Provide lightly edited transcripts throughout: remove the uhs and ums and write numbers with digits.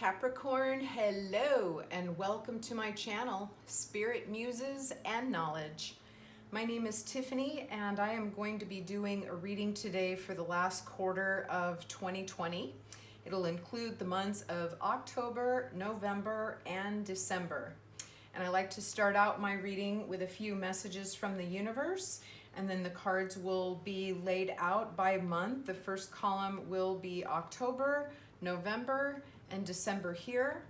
Capricorn, hello and welcome to my channel, Spirit Muses and Knowledge. My name is Tiffany and I am going to be doing a reading today for the last quarter of 2020. It'll include the months of October, November, and December. And I like to start out my reading with a few messages from the universe, and then the cards will be laid out by month. The first column will be October, November, and December here.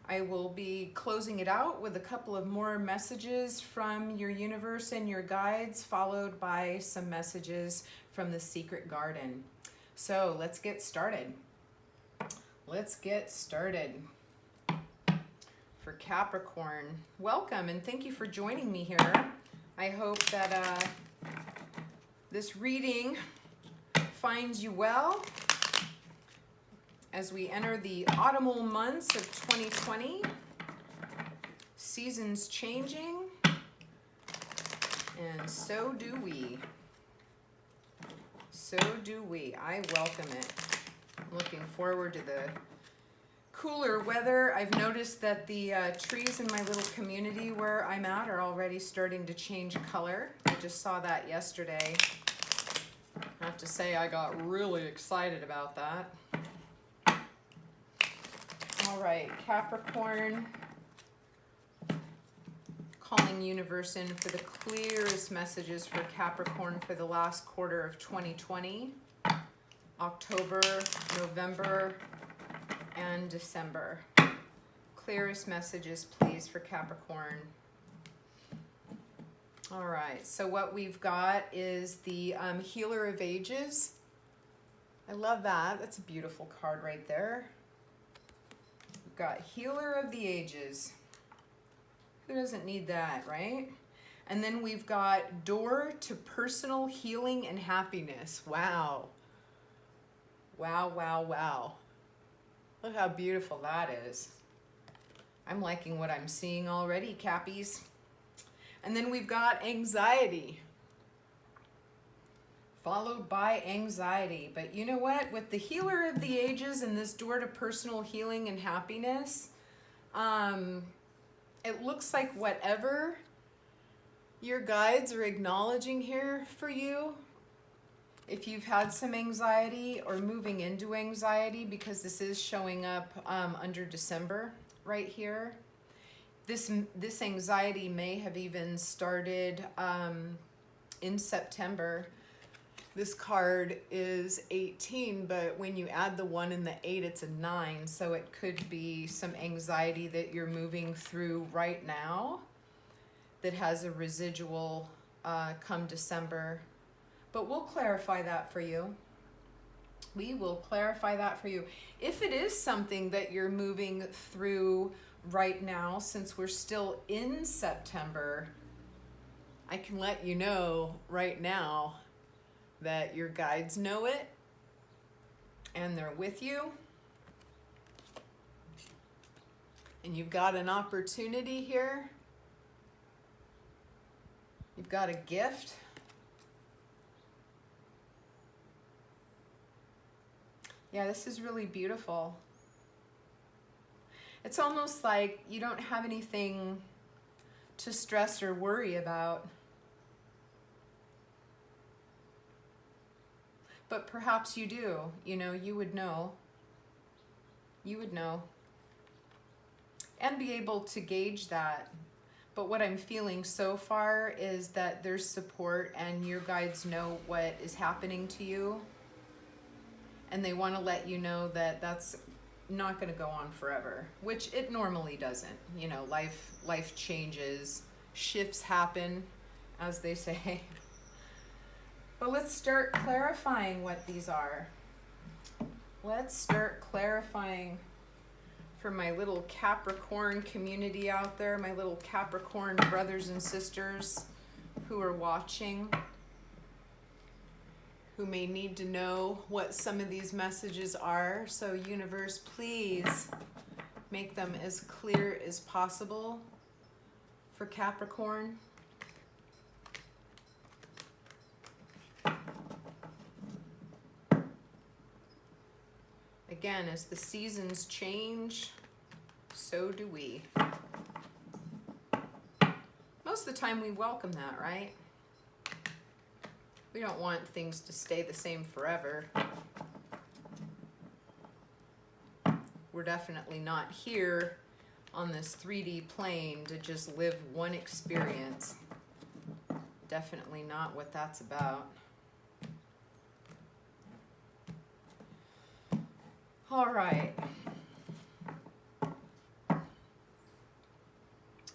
I will be closing it out with a couple of more messages from your universe and your guides, followed by some messages from the secret garden. So let's get started. Let's get started. For Capricorn, welcome and thank you for joining me here. I hope that this reading finds you well as we enter the autumnal months of 2020. Seasons changing, and so do we. So do we. I welcome it. I'm looking forward to the cooler weather. I've noticed that the trees in my little community where I'm at are already starting to change color. I just saw that yesterday. I have to say I got really excited about that. All right, Capricorn, calling universe in for the clearest messages for Capricorn for the last quarter of 2020, October, November, and December. Clearest messages, please, for Capricorn. All right, so what we've got is the Healer of Ages. I love that. That's a beautiful card right there. Got Healer of the Ages. Who doesn't need that, right? And then we've got Door to Personal Healing and Happiness. Wow. Wow, wow, wow. Look how beautiful that is. I'm liking what I'm seeing already, Cappies. And then we've got Anxiety, followed by Anxiety. But you know what? With the Healer of the Ages and this Door to Personal Healing and Happiness, it looks like whatever your guides are acknowledging here for you, if you've had some anxiety or moving into anxiety, because this is showing up under December right here, this anxiety may have even started in September. This card is 18, but when you add the 1 and the 8, it's a 9. So it could be some anxiety that you're moving through right now that has a residual come December. But we'll clarify that for you. We will clarify that for you. If it is something that you're moving through right now, since we're still in September, I can let you know right now that your guides know it and they're with you, and you've got an opportunity here. You've got a gift. Yeah, this is really beautiful. It's almost like you don't have anything to stress or worry about. But perhaps you do, you know, you would know. You would know. And be able to gauge that. But what I'm feeling so far is that there's support and your guides know what is happening to you. And they want to let you know that that's not going to go on forever, which it normally doesn't. You know, life changes, shifts happen, as they say. But let's start clarifying what these are. Let's start clarifying for my little Capricorn community out there, my little Capricorn brothers and sisters who are watching, who may need to know what some of these messages are. So universe, please make them as clear as possible for Capricorn. again, as the seasons change, so do we. Most of the time we welcome that, right? We don't want things to stay the same forever. We're definitely not here on this 3D plane to just live one experience. Definitely not what that's about. All right.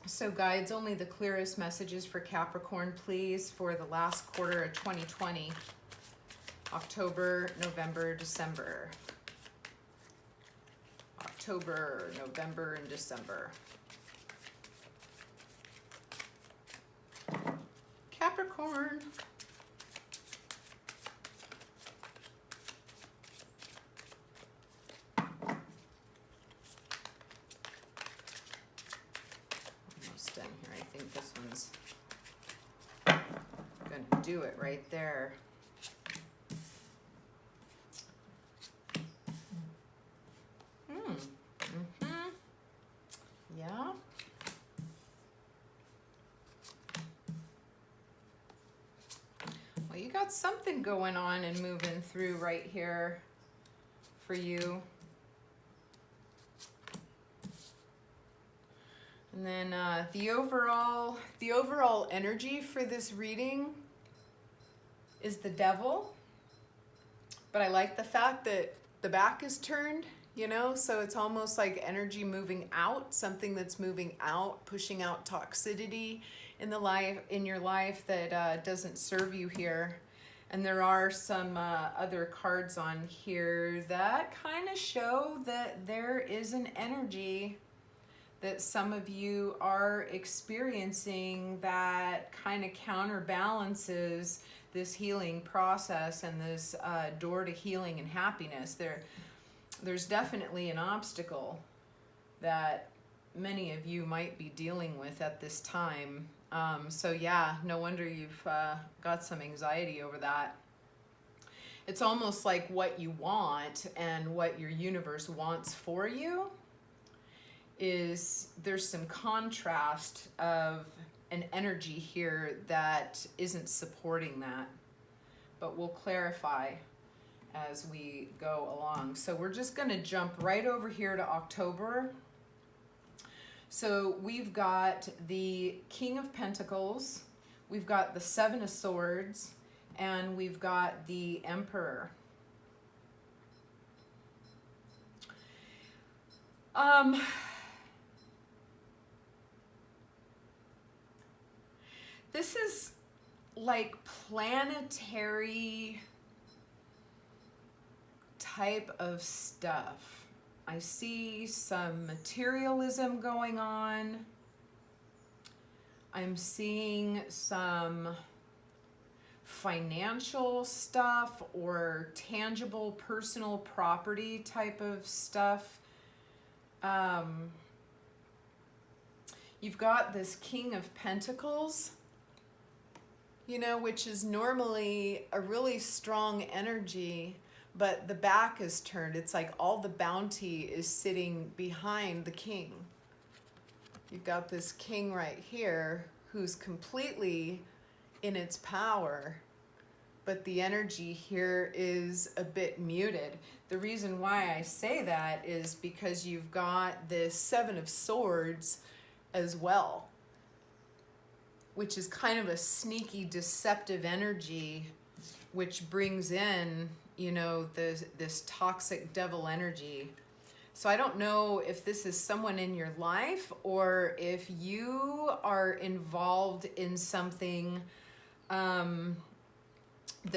So guides, only the clearest messages for Capricorn, please, for the last quarter of 2020. October, November, December. October, November, and December. Capricorn. Almost done here. I think this one's gonna do it right there. Yeah. Well, you got something going on and moving through right here for you. And then the overall energy for this reading is the Devil. But I like the fact that the back is turned, you know, so it's almost like energy moving out, something that's moving out, pushing out toxicity in your life that doesn't serve you here. And there are some other cards on here that kind of show that there is an energy that some of you are experiencing that kind of counterbalances this healing process and this door to healing and happiness. There's definitely an obstacle that many of you might be dealing with at this time. So yeah, no wonder you've got some anxiety over that. It's almost like what you want and what your universe wants for you is there's some contrast of an energy here that isn't supporting that. But we'll clarify as we go along. So we're just going to jump right over here to October. So we've got the King of Pentacles, we've got the Seven of Swords, and we've got the Emperor. This is like planetary type of stuff. I see some materialism going on. I'm seeing some financial stuff or tangible personal property type of stuff. You've got this King of Pentacles, you know, which is normally a really strong energy, but the back is turned. It's like all the bounty is sitting behind the king. You've got this king right here who's completely in its power, but the energy here is a bit muted. The reason why I say that is because you've got this Seven of Swords as well, which is kind of a sneaky, deceptive energy, which brings in, you know, this toxic devil energy. So I don't know if this is someone in your life or if you are involved in something that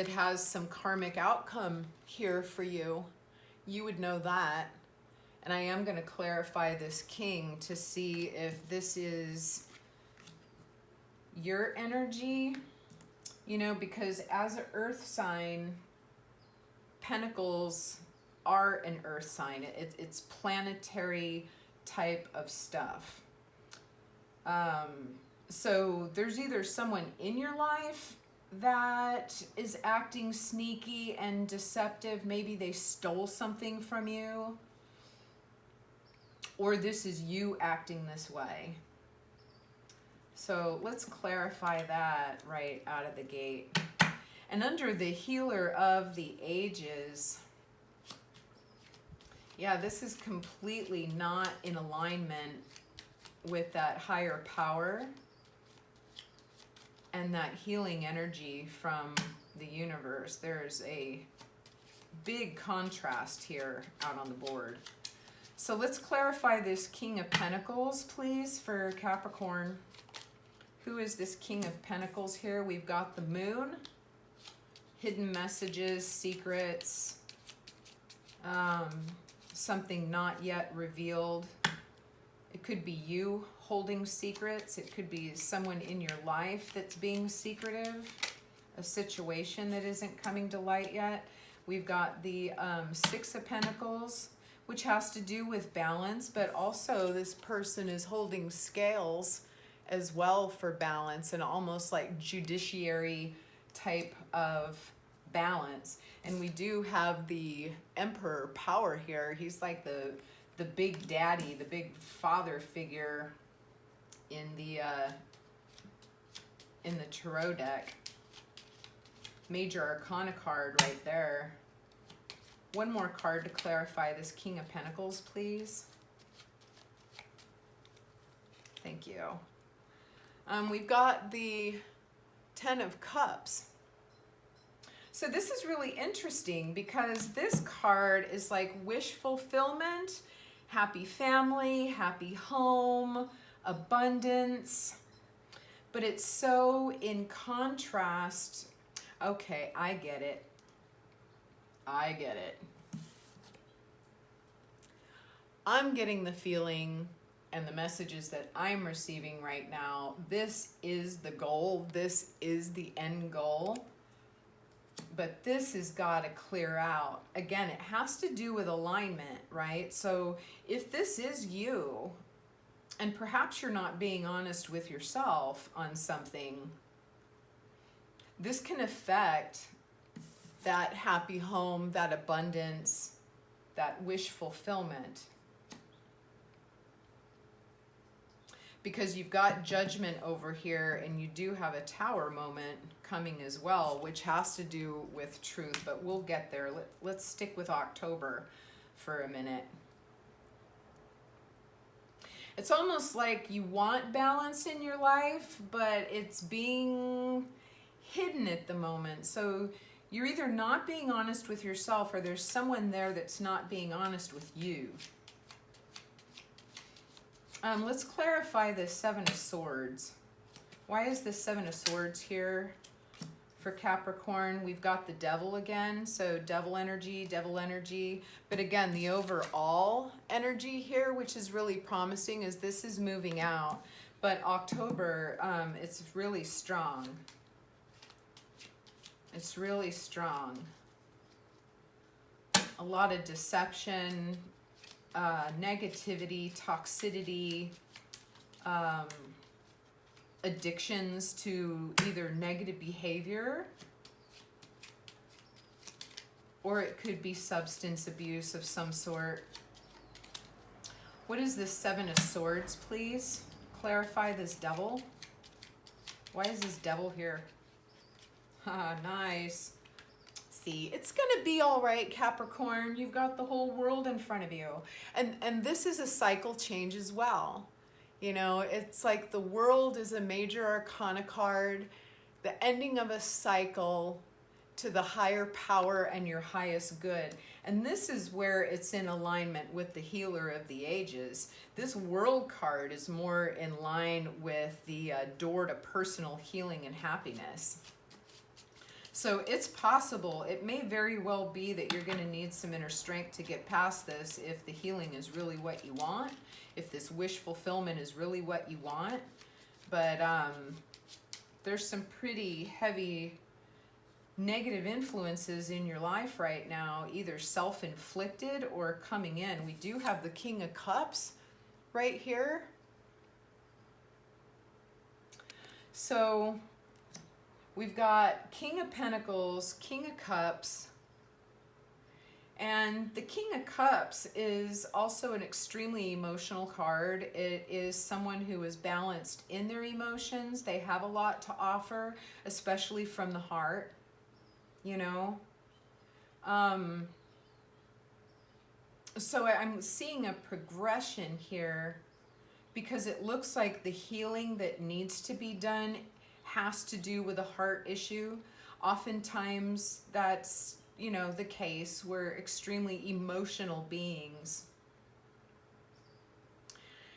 has some karmic outcome here for you. You would know that. And I am going to clarify this king to see if this is your energy, you know, because as an earth sign, Pentacles are an earth sign. It's planetary type of stuff. So there's either someone in your life that is acting sneaky and deceptive. Maybe they stole something from you, or this is you acting this way. So let's clarify that right out of the gate. And under the healer of the ages, yeah, this is completely not in alignment with that higher power and that healing energy from the universe. There's a big contrast here out on the board. So let's clarify this King of Pentacles, please, for Capricorn. Who is this King of Pentacles here? We've got the Moon, hidden messages, secrets, something not yet revealed. It could be you holding secrets. It could be someone in your life that's being secretive, a situation that isn't coming to light yet. We've got the Six of Pentacles, which has to do with balance, but also this person is holding scales as well for balance, and almost like judiciary type of balance. And we do have the Emperor power here. He's like the big daddy, the big father figure in the tarot deck. Major Arcana card right there. One more card to clarify this King of Pentacles, please. Thank you. We've got the Ten of Cups. So this is really interesting because this card is like wish fulfillment, happy family, happy home, abundance. But it's so in contrast. Okay, I get it. I get it. I'm getting the feeling and the messages that I'm receiving right now, this is the goal, this is the end goal, but this has got to clear out. Again, it has to do with alignment, right? So if this is you, and perhaps you're not being honest with yourself on something, this can affect that happy home, that abundance, that wish fulfillment. Because you've got Judgment over here, and you do have a Tower moment coming as well, which has to do with truth, but we'll get there. Let's stick with October for a minute. It's almost like you want balance in your life, but it's being hidden at the moment. So you're either not being honest with yourself, or there's someone there that's not being honest with you. Let's clarify the Seven of Swords. Why is the Seven of Swords here for Capricorn? We've got the Devil again, so devil energy, but again, the overall energy here, which is really promising, is this is moving out, but October, it's really strong. It's really strong. A lot of deception, negativity, toxicity, addictions to either negative behavior, or it could be substance abuse of some sort. What is this Seven of Swords, please? Clarify this Devil. Why is this Devil here? Ah, nice. See, it's gonna be all right, Capricorn. You've got the whole world in front of you. And this is a cycle change as well. You know, it's like the World is a major arcana card, the ending of a cycle to the higher power and your highest good. And this is where it's in alignment with the Healer of the Ages. This World card is more in line with the door to personal healing and happiness. So it's possible, it may very well be that you're going to need some inner strength to get past this if the healing is really what you want, if this wish fulfillment is really what you want. But there's some pretty heavy negative influences in your life right now, either self-inflicted or coming in. We do have the King of Cups right here. So We've got King of Pentacles, King of Cups, and the King of Cups is also an extremely emotional card. It is someone who is balanced in their emotions. They have a lot to offer, especially from the heart, you know. So I'm seeing a progression here because it looks like the healing that needs to be done has to do with a heart issue. Oftentimes that's, you know, the case. We're extremely emotional beings.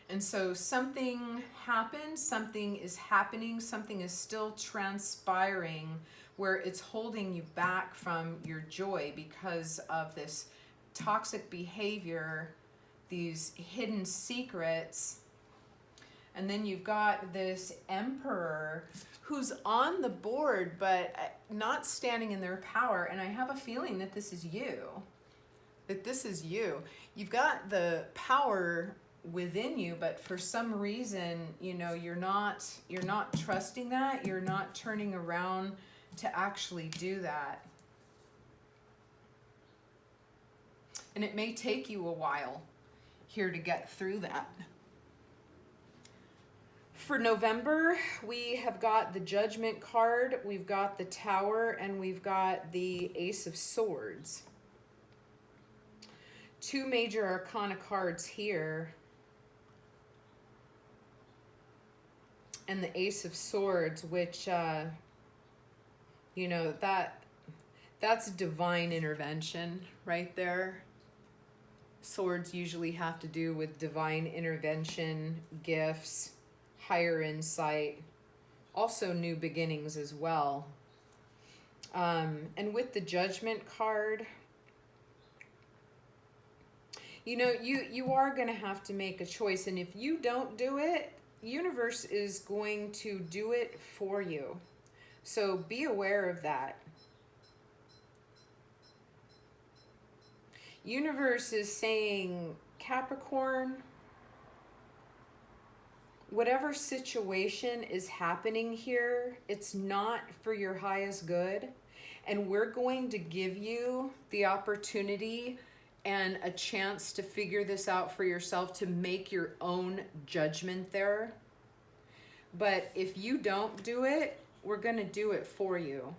And so something happened, something is happening, something is still transpiring where it's holding you back from your joy because of this toxic behavior, these hidden secrets. And then you've got this Emperor who's on the board but not standing in their power. And I have a feeling that this is you. That this is you. You've got the power within you, but for some reason, you know, you're not trusting that. You're not turning around to actually do that. And it may take you a while here to get through that. For November, we have got the Judgment card, we've got the Tower, and we've got the Ace of Swords. Two major arcana cards here. And the Ace of Swords, which, you know, that's divine intervention right there. Swords usually have to do with divine intervention, gifts, higher insight, also new beginnings as well. And with the Judgment card, you know, you are going to have to make a choice. And if you don't do it, universe is going to do it for you. So be aware of that. Universe is saying, Capricorn, whatever situation is happening here, it's not for your highest good. And we're going to give you the opportunity and a chance to figure this out for yourself, to make your own judgment there. But if you don't do it, we're going to do it for you.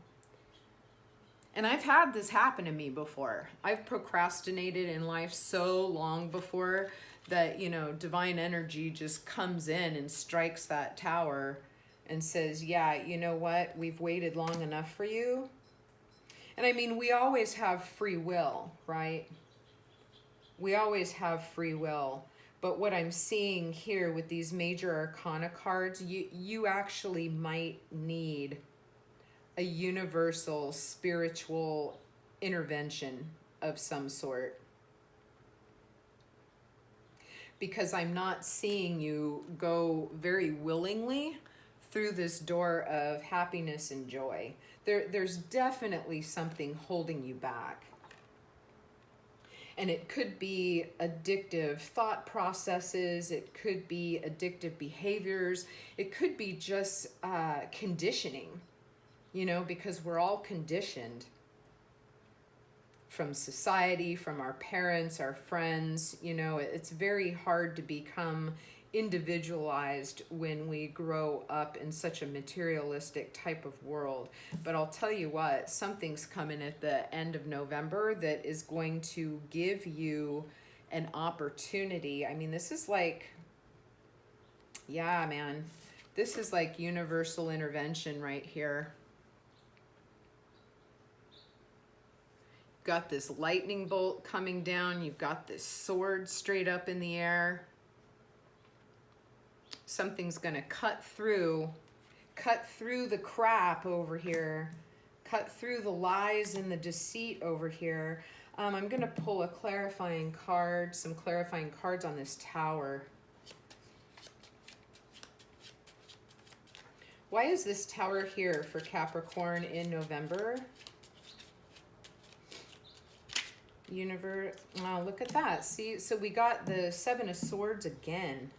And I've had this happen to me before. I've procrastinated in life so long before that, you know, divine energy just comes in and strikes that tower and says, yeah, you know what? We've waited long enough for you. And I mean, we always have free will, right? We always have free will. But what I'm seeing here with these major arcana cards, you actually might need a universal spiritual intervention of some sort. Because I'm not seeing you go very willingly through this door of happiness and joy. There's definitely something holding you back. And it could be addictive thought processes. It could be addictive behaviors. It could be just conditioning, you know, because we're all conditioned from society, from our parents, our friends. You know, it's very hard to become individualized when we grow up in such a materialistic type of world. But I'll tell you what, something's coming at the end of November that is going to give you an opportunity. I mean, this is like, yeah, man, this is like universal intervention right here. Got this lightning bolt coming down. You've got this sword straight up in the air. Something's gonna cut through the crap over here, cut through the lies and the deceit over here. I'm gonna pull a clarifying card, some clarifying cards on this Tower. Why is this Tower here for Capricorn in November? Universe, oh, look at that. See, so we got the Seven of Swords again.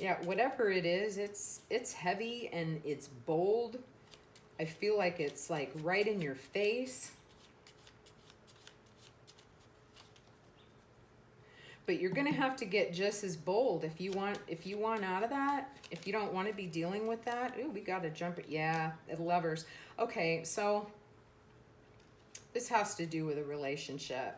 Yeah, whatever it is, it's heavy and it's bold. I feel like it's like right in your face. But you're gonna have to get just as bold if you want out of that. If you don't want to be dealing with that. Ooh, we gotta jump it. Yeah, Lovers. Okay, so this has to do with a relationship.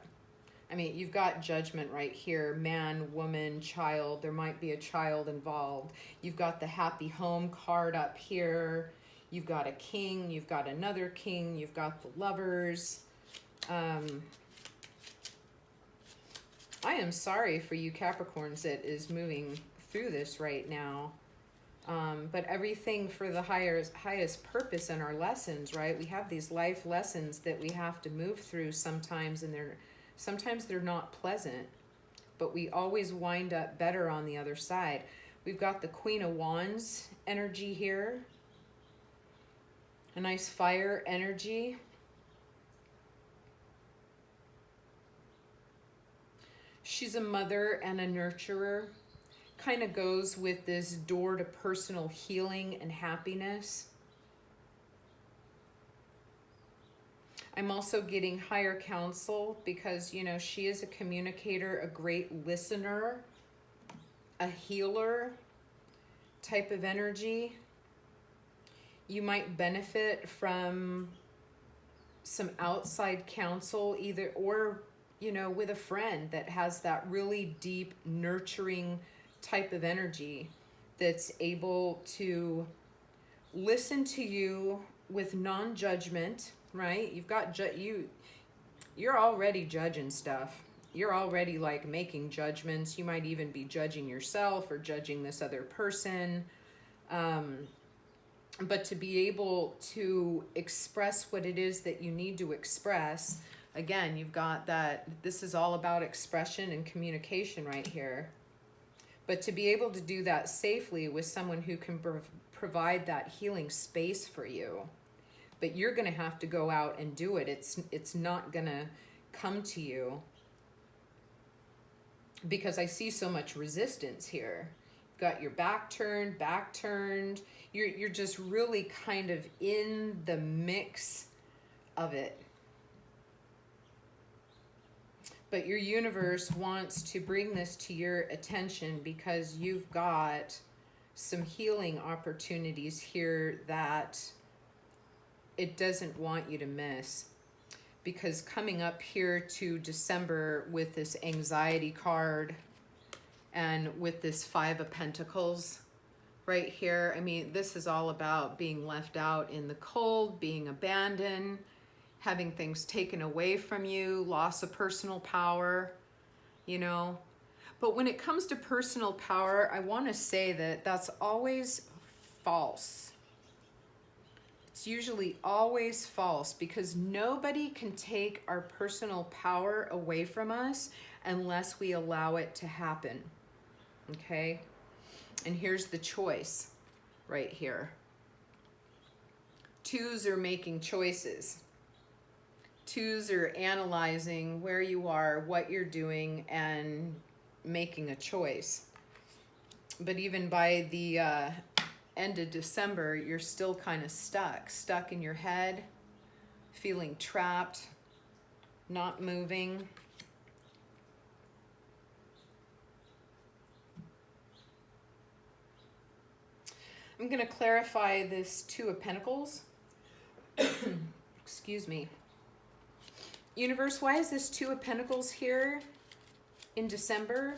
I mean, you've got Judgment right here. Man, woman, child. There might be a child involved. You've got the Happy Home card up here. You've got a King. You've got another King. You've got the Lovers. I am sorry for you Capricorns that is moving through this right now. But everything for the highest purpose in our lessons, right? We have these life lessons that we have to move through sometimes, and sometimes they're not pleasant, but we always wind up better on the other side. We've got the Queen of Wands energy here. A nice fire energy. She's a mother and a nurturer. Kind of goes with this door to personal healing and happiness. I'm also getting higher counsel because, you know, she is a communicator, a great listener, a healer type of energy. You might benefit from some outside counsel, you know, with a friend that has that really deep, nurturing type of energy that's able to listen to you with non-judgment, right? You've got you're already judging stuff. You're already like making judgments. You might even be judging yourself or judging this other person. But to be able to express what it is that you need to express, again, you've got that, this is all about expression and communication right here. But to be able to do that safely with someone who can provide that healing space for you. But you're going to have to go out and do it. It's not going to come to you. Because I see so much resistance here. You've got your back turned. You're just really kind of in the mix of it. But your universe wants to bring this to your attention because you've got some healing opportunities here that it doesn't want you to miss. Because coming up here to December with this anxiety card and with this Five of Pentacles right here, I mean, this is all about being left out in the cold, being abandoned, having things taken away from you, loss of personal power, you know. But when it comes to personal power, I want to say that that's always false. It's usually always false because nobody can take our personal power away from us unless we allow it to happen, okay? And here's the choice right here. Twos are making choices. Twos are analyzing where you are, what you're doing, and making a choice. But even by the end of December, you're still kind of stuck in your head, feeling trapped, not moving. I'm going to clarify this Two of Pentacles. Excuse me. Universe, why is this Two of Pentacles here in December?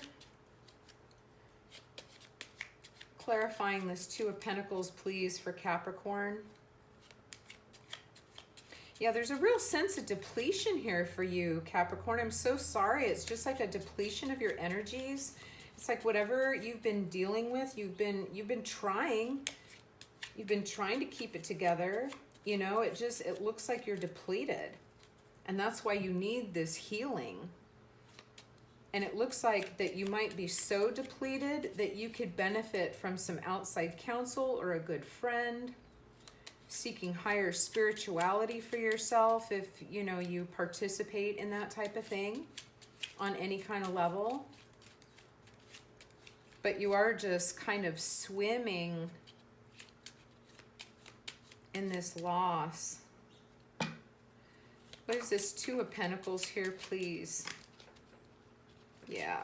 Clarifying this Two of Pentacles, please, for Capricorn. Yeah, there's a real sense of depletion here for you, Capricorn. I'm so sorry. It's just like a depletion of your energies. It's like whatever you've been dealing with, you've been trying to keep it together. You know, it looks like you're depleted. And that's why you need this healing. And it looks like that you might be so depleted that you could benefit from some outside counsel or a good friend, seeking higher spirituality for yourself if, you know, you participate in that type of thing on any kind of level. but you are just kind of swimming in this loss. What is this? Two of Pentacles here, please. Yeah.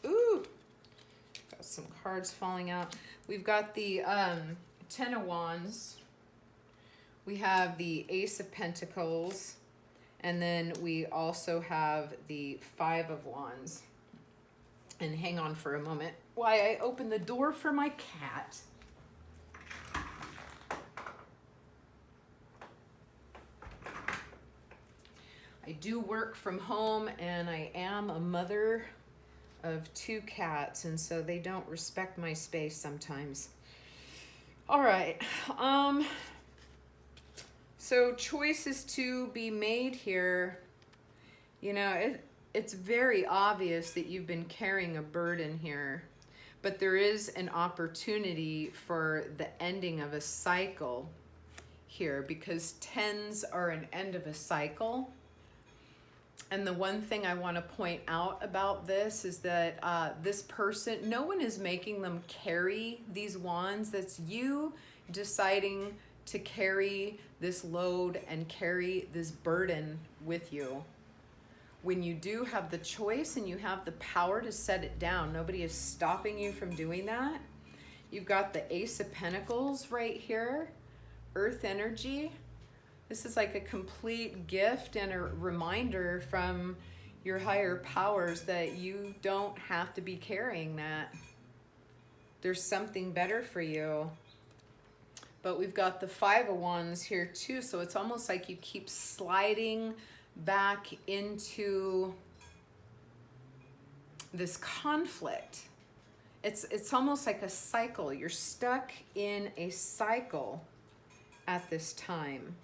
Ooh. Got some cards falling out. We've got the 10 of Wands. We have the Ace of Pentacles. And then we also have the 5 of Wands. And hang on for a moment while I open the door for my cat. I do work from home, and I am a mother of 2 cats, and so they don't respect my space sometimes. All right. So choices to be made here. You know, it's very obvious that you've been carrying a burden here, but there is an opportunity for the ending of a cycle here, because 10s are an end of a cycle. And the one thing I want to point out about this is that this person, no one is making them carry these wands. That's you deciding to carry this load and carry this burden with you. When you do have the choice and you have the power to set it down, nobody is stopping you from doing that. You've got the Ace of Pentacles right here, Earth energy. This is like a complete gift and a reminder from your higher powers that you don't have to be carrying that. There's something better for you. But we've got the 5 of Wands here too, so it's almost like you keep sliding back into this conflict. It's almost like a cycle. You're stuck in a cycle at this time.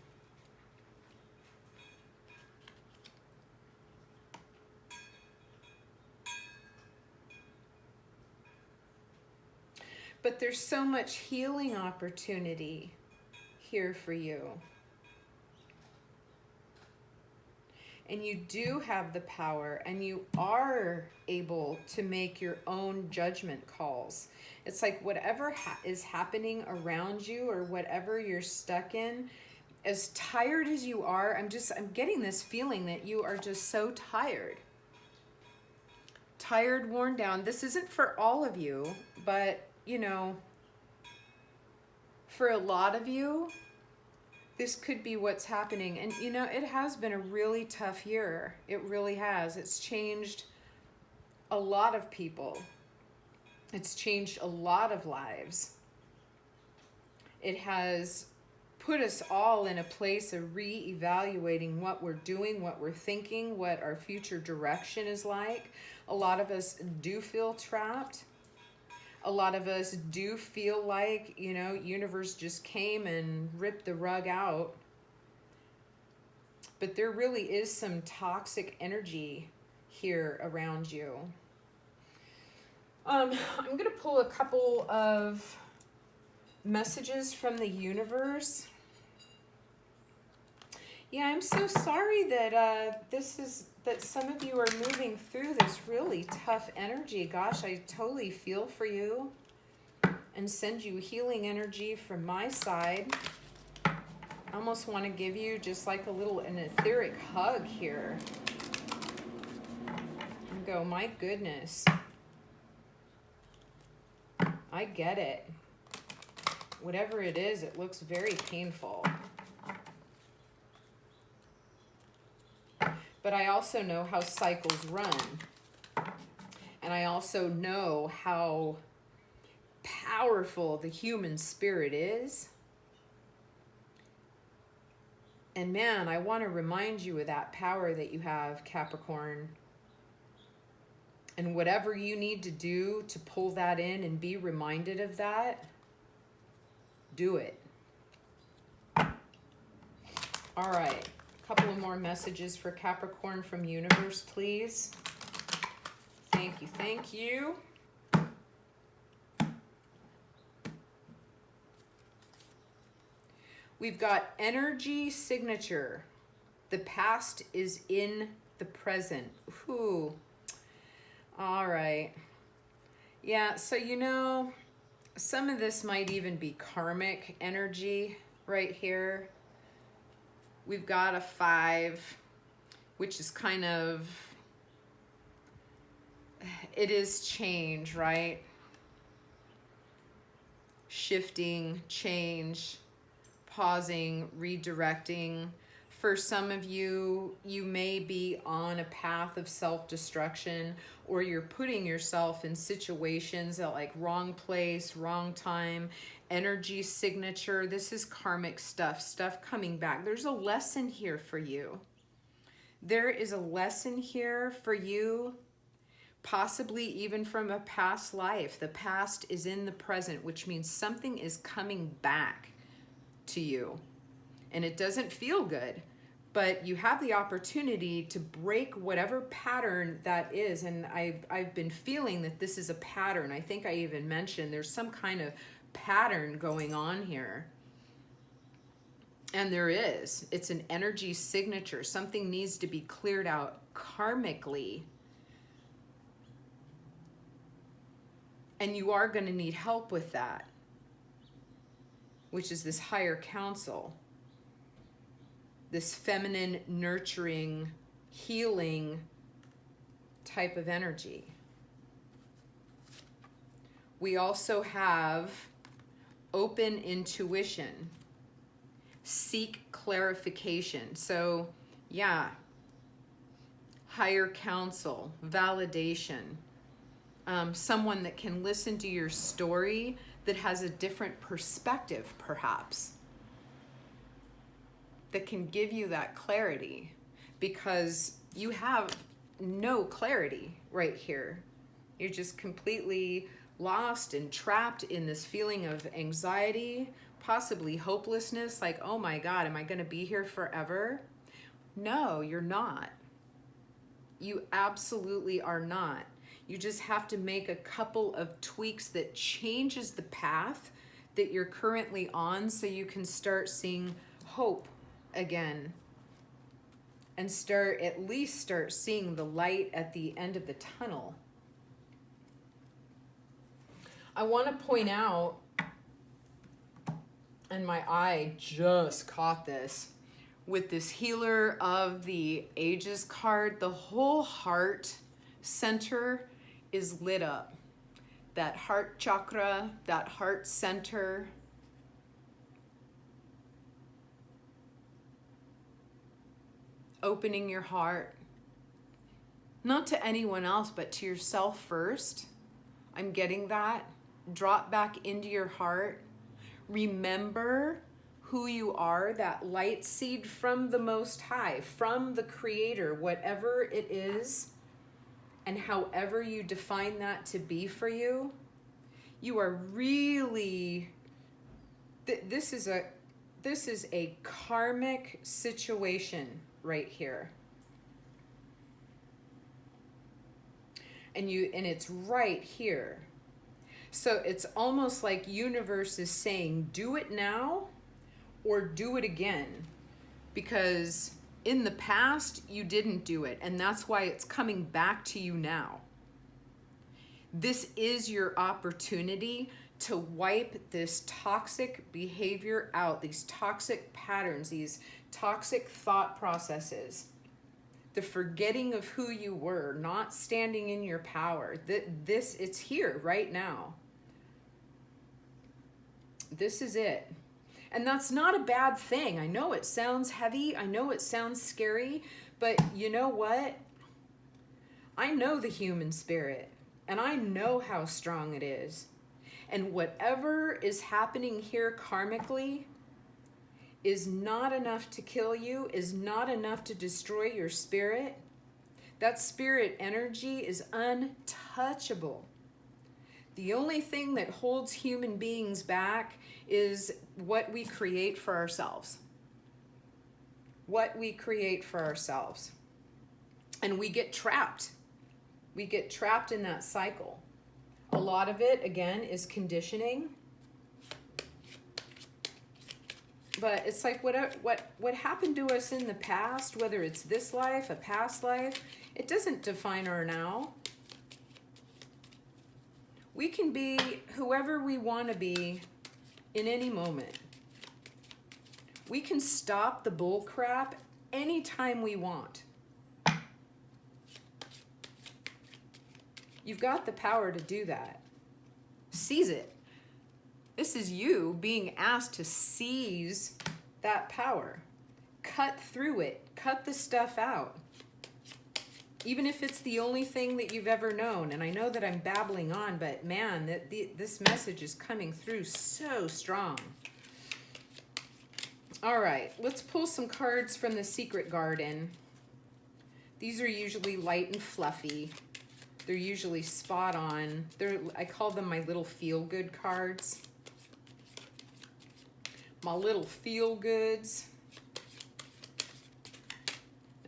But there's so much healing opportunity here for you. And you do have the power, and you are able to make your own judgment calls. It's like whatever is happening around you, or whatever you're stuck in, as tired as you are, I'm getting this feeling that you are just so tired. Tired, worn down. This isn't for all of you, but you know, for a lot of you, this could be what's happening. And you know, it has been a really tough year. It really has. It's changed a lot of people. It's changed a lot of lives. It has put us all in a place of re-evaluating what we're doing, what we're thinking, what our future direction is like. A lot of us do feel trapped. A lot of us do feel like, you know, universe just came and ripped the rug out. But there really is some toxic energy here around you. I'm going to pull a couple of messages from the universe. Yeah, I'm so sorry that that some of you are moving through this really tough energy. Gosh, I totally feel for you and send you healing energy from my side. I almost want to give you just like an etheric hug here. And go, my goodness. I get it. Whatever it is, it looks very painful. But I also know how cycles run. And I also know how powerful the human spirit is. And man, I want to remind you of that power that you have, Capricorn. And whatever you need to do to pull that in and be reminded of that, do it. All right. Couple of more messages for Capricorn from universe, please. Thank you, thank you. We've got energy signature. The past is in the present. Ooh. All right. Yeah, so you know, some of this might even be karmic energy right here. We've got a 5, which is kind of, it is change, right? Shifting, change, pausing, redirecting. For some of you, you may be on a path of self-destruction, or you're putting yourself in situations that like wrong place, wrong time, energy signature. This is karmic stuff coming back. There's a lesson here for you. There is a lesson here for you, possibly even from a past life. The past is in the present, which means something is coming back to you. And it doesn't feel good, but you have the opportunity to break whatever pattern that is. And I've been feeling that this is a pattern. I think I even mentioned there's some kind of pattern going on here. And there is. It's an energy signature. Something needs to be cleared out karmically. And you are going to need help with that, which is this higher counsel, this feminine, nurturing, healing type of energy. We also have open intuition, seek clarification. So yeah, higher counsel, validation, someone that can listen to your story that has a different perspective, perhaps, that can give you that clarity, because you have no clarity right here. You're just completely lost and trapped in this feeling of anxiety, possibly hopelessness, like, oh my God, am I going to be here forever? No, you're not. You absolutely are not. You just have to make a couple of tweaks that changes the path that you're currently on, so you can start seeing hope again, and at least start seeing the light at the end of the tunnel. I want to point out, and my eye just caught this, with this Healer of the Ages card, the whole heart center is lit up. That heart chakra, that heart center. Opening your heart, not to anyone else, but to yourself first. I'm getting that. Drop back into your heart. Remember who you are, that light seed from the Most High, from the Creator, whatever it is, and however you define that to be for you. You are really, this is a karmic situation right here. And it's right here. So it's almost like universe is saying, do it now or do it again. Because in the past, you didn't do it. And that's why it's coming back to you now. This is your opportunity to wipe this toxic behavior out, these toxic patterns, these toxic thought processes, the forgetting of who you were, not standing in your power. It's here right now. This is it. And that's not a bad thing. I know it sounds heavy. I know it sounds scary, but you know what? I know the human spirit, and I know how strong it is. And whatever is happening here karmically is not enough to kill you, is not enough to destroy your spirit. That spirit energy is untouchable. The only thing that holds human beings back is what we create for ourselves. What we create for ourselves. And we get trapped. We get trapped in that cycle. A lot of it, again, is conditioning. But it's like what happened to us in the past, whether it's this life, a past life, it doesn't define our now. We can be whoever we want to be in any moment. We can stop the bull crap anytime we want. You've got the power to do that. Seize it. This is you being asked to seize that power. Cut through it. Cut the stuff out. Even if it's the only thing that you've ever known. And I know that I'm babbling on, but man, this message is coming through so strong. All right, let's pull some cards from the Secret Garden. These are usually light and fluffy. They're usually spot on. I call them my little feel-good cards. My little feel-goods.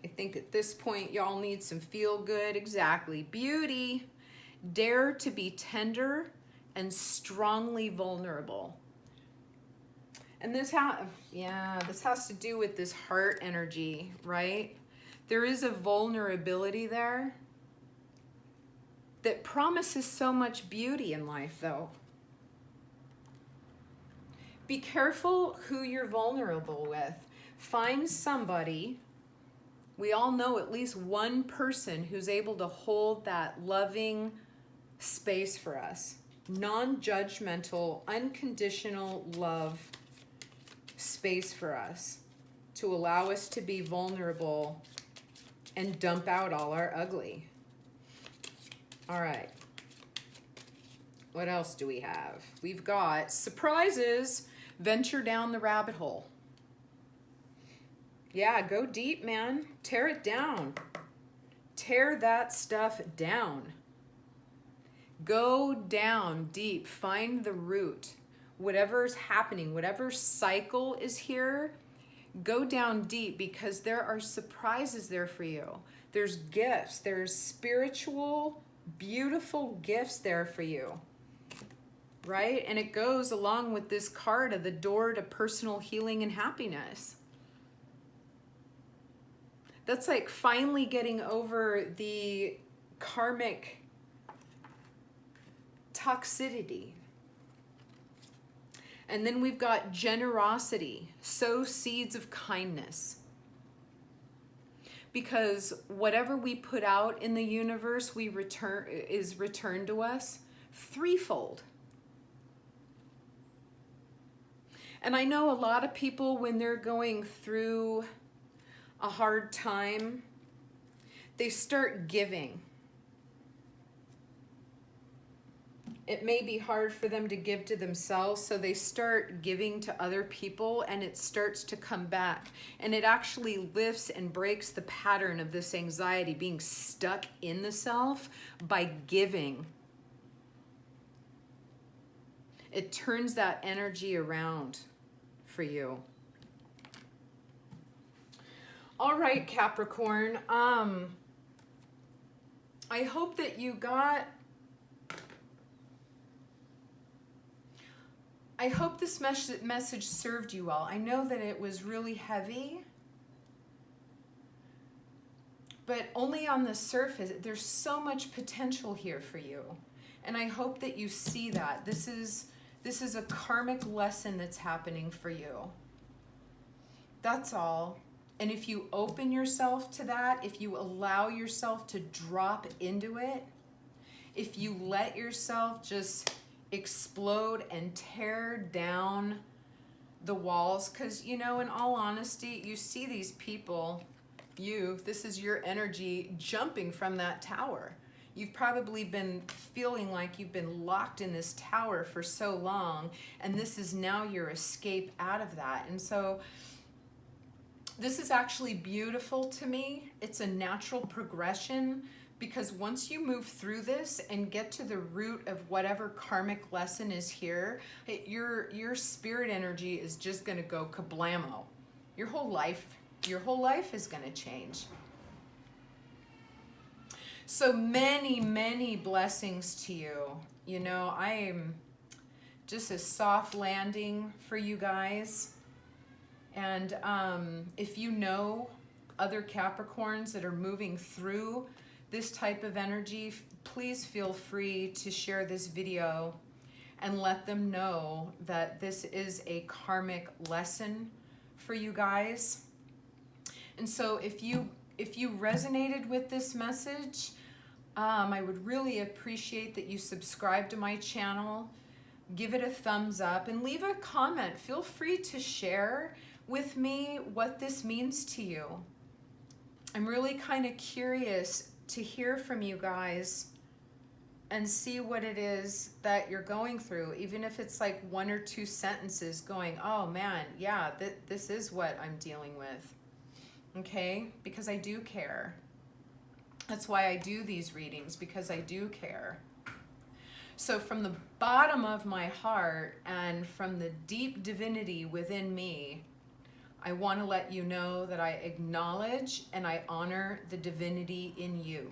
I think at this point, y'all need some feel-good. Exactly. Beauty. Dare to be tender and strongly vulnerable. And this has to do with this heart energy, right? There is a vulnerability there that promises so much beauty in life, though. Be careful who you're vulnerable with. Find somebody. We all know at least one person who's able to hold that loving space for us. Non-judgmental, unconditional love space for us to allow us to be vulnerable and dump out all our ugly. All right. What else do we have? We've got surprises. Venture down the rabbit hole. Yeah, go deep, man. Tear it down. Tear that stuff down. Go down deep. Find the root. Whatever's happening, whatever cycle is here, go down deep because there are surprises there for you. There's gifts. There's spiritual, beautiful gifts there for you. Right? And it goes along with this card of the door to personal healing and happiness. That's like finally getting over the karmic toxicity. And then we've got generosity. Sow seeds of kindness. Because whatever we put out in the universe, is returned to us threefold. And I know a lot of people, when they're going through a hard time, they start giving. It may be hard for them to give to themselves, so they start giving to other people, and it starts to come back. And it actually lifts and breaks the pattern of this anxiety being stuck in the self by giving. It turns that energy around for you. All right, Capricorn. I hope that you got... I hope this message served you well. I know that it was really heavy, but only on the surface. There's so much potential here for you. And I hope that you see that. This is a karmic lesson that's happening for you. That's all. And if you open yourself to that, if you allow yourself to drop into it, if you let yourself just explode and tear down the walls, because, you know, in all honesty, you see these people, this is your energy jumping from that tower. You've probably been feeling like you've been locked in this tower for so long, and this is now your escape out of that. And so this is actually beautiful to me. It's a natural progression, because once you move through this and get to the root of whatever karmic lesson is here, your spirit energy is just gonna go kablamo. Your whole life is gonna change. So many, many blessings to you. You know, I am just a soft landing for you guys. And if you know other Capricorns that are moving through this type of energy, please feel free to share this video and let them know that this is a karmic lesson for you guys. And so if you resonated with this message, I would really appreciate that you subscribe to my channel, give it a thumbs up, and leave a comment. Feel free to share with me what this means to you. I'm really kind of curious to hear from you guys and see what it is that you're going through, even if it's like 1 or 2 sentences going, oh man, yeah, this is what I'm dealing with, okay? Because I do care. That's why I do these readings, because I do care. So from the bottom of my heart and from the deep divinity within me, I want to let you know that I acknowledge and I honor the divinity in you.